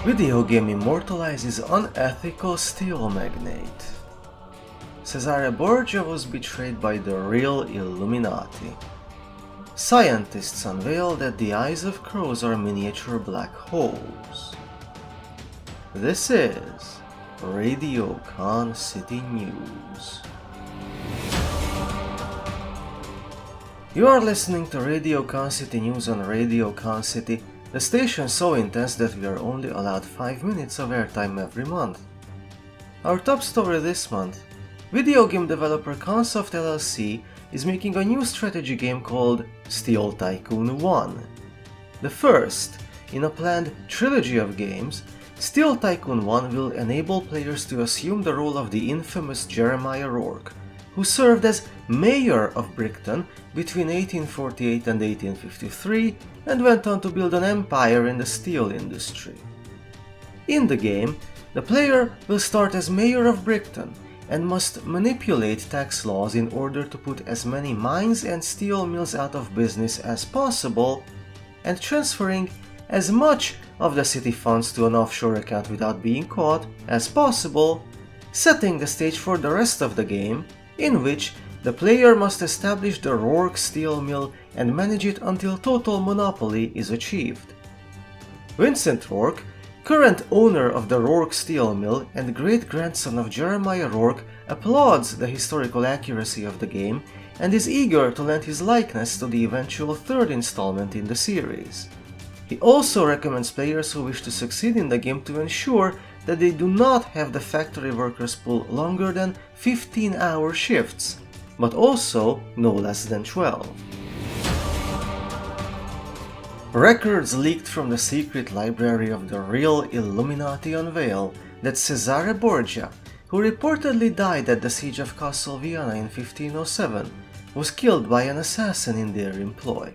Video game immortalizes unethical steel magnate. Cesare Borgia was betrayed by the real Illuminati. Scientists unveil that the eyes of crows are miniature black holes. This is Radio Con City News. You are listening to Radio Con City News on Radio Con City, the station so intense that we are only allowed 5 minutes of airtime every month. Our top story this month: video game developer Consoft LLC is making a new strategy game called Steel Tycoon 1. The first in a planned trilogy of games, Steel Tycoon 1 will enable players to assume the role of the infamous Jeremiah Rourke, who served as mayor of Brickton between 1848 and 1853 and went on to build an empire in the steel industry. In the game, the player will start as mayor of Brickton and must manipulate tax laws in order to put as many mines and steel mills out of business as possible, and transferring as much of the city funds to an offshore account without being caught as possible, setting the stage for the rest of the game, in which the player must establish the Rourke steel mill and manage it until total monopoly is achieved. Vincent Rourke, current owner of the Rourke steel mill and great-grandson of Jeremiah Rourke, applauds the historical accuracy of the game and is eager to lend his likeness to the eventual third installment in the series. He also recommends players who wish to succeed in the game to ensure that they do not have the factory workers pull longer than 15-hour shifts, but also no less than 12. Records leaked from the secret library of the real Illuminati unveil that Cesare Borgia, who reportedly died at the siege of Castle Viana in 1507, was killed by an assassin in their employ.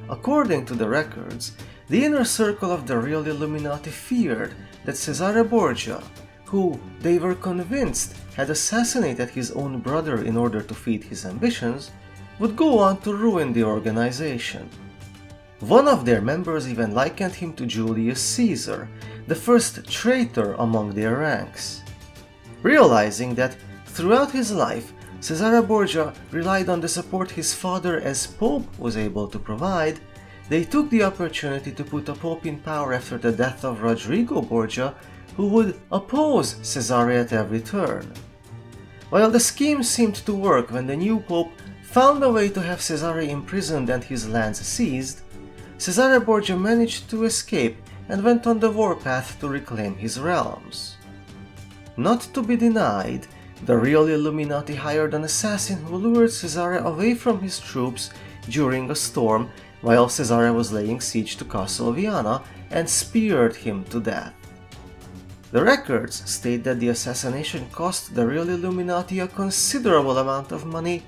According to the records, the inner circle of the real Illuminati feared that Cesare Borgia, who they were convinced had assassinated his own brother in order to feed his ambitions, would go on to ruin the organization. One of their members even likened him to Julius Caesar, the first traitor among their ranks. Realizing that throughout his life, Cesare Borgia relied on the support his father as Pope was able to provide, they took the opportunity to put a pope in power after the death of Rodrigo Borgia, who would oppose Cesare at every turn. While the scheme seemed to work when the new pope found a way to have Cesare imprisoned and his lands seized, Cesare Borgia managed to escape and went on the warpath to reclaim his realms. Not to be denied, the real Illuminati hired an assassin who lured Cesare away from his troops during a storm while Cesare was laying siege to Castle Viana and speared him to death. The records state that the assassination cost the real Illuminati a considerable amount of money,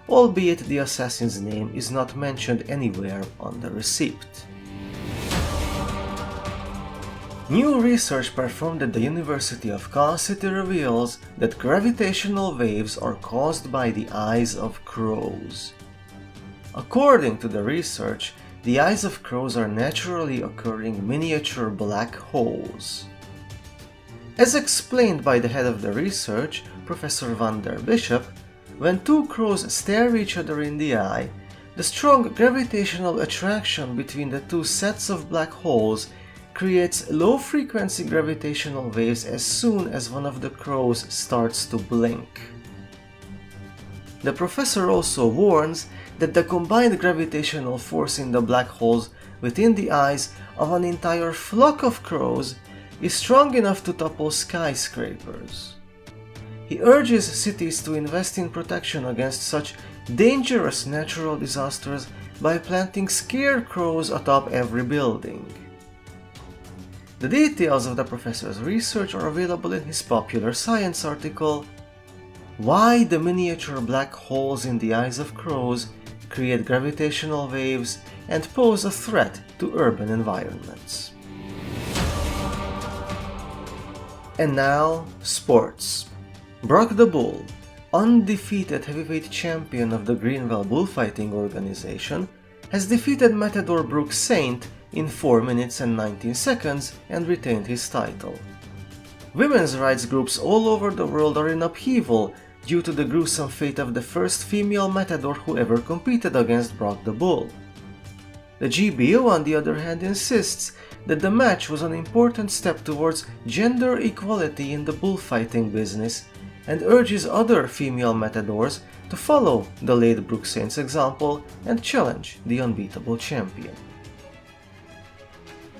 albeit the assassin's name is not mentioned anywhere on the receipt. New research performed at the University of Con City reveals that gravitational waves are caused by the eyes of crows. According to the research, the eyes of crows are naturally occurring miniature black holes. As explained by the head of the research, Professor Van der Bishop, when two crows stare each other in the eye, the strong gravitational attraction between the two sets of black holes creates low-frequency gravitational waves as soon as one of the crows starts to blink. The professor also warns that the combined gravitational force in the black holes within the eyes of an entire flock of crows is strong enough to topple skyscrapers. He urges cities to invest in protection against such dangerous natural disasters by planting scarecrows atop every building. The details of the professor's research are available in his popular science article, "Why the Miniature Black Holes in the Eyes of Crows Create Gravitational Waves and Pose a Threat to Urban Environments." And now, sports. Brock the Bull, undefeated heavyweight champion of the Greenville Bullfighting Organization, has defeated Matador Brooke Saint in 4 minutes and 19 seconds and retained his title. Women's rights groups all over the world are in upheaval due to the gruesome fate of the first female matador who ever competed against Brock the Bull. The GBO, on the other hand, insists that the match was an important step towards gender equality in the bullfighting business and urges other female matadors to follow the late Brooke Saint's example and challenge the unbeatable champion.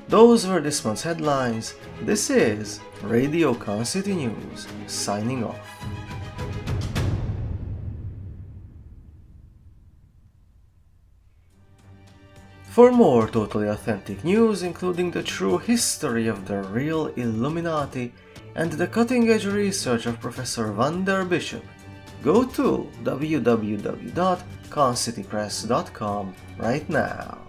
Those were this month's headlines. This is Radio Con City News, signing off. For more totally authentic news, including the true history of the real Illuminati and the cutting-edge research of Professor Van der Bishop, go to www.concitypress.com right now.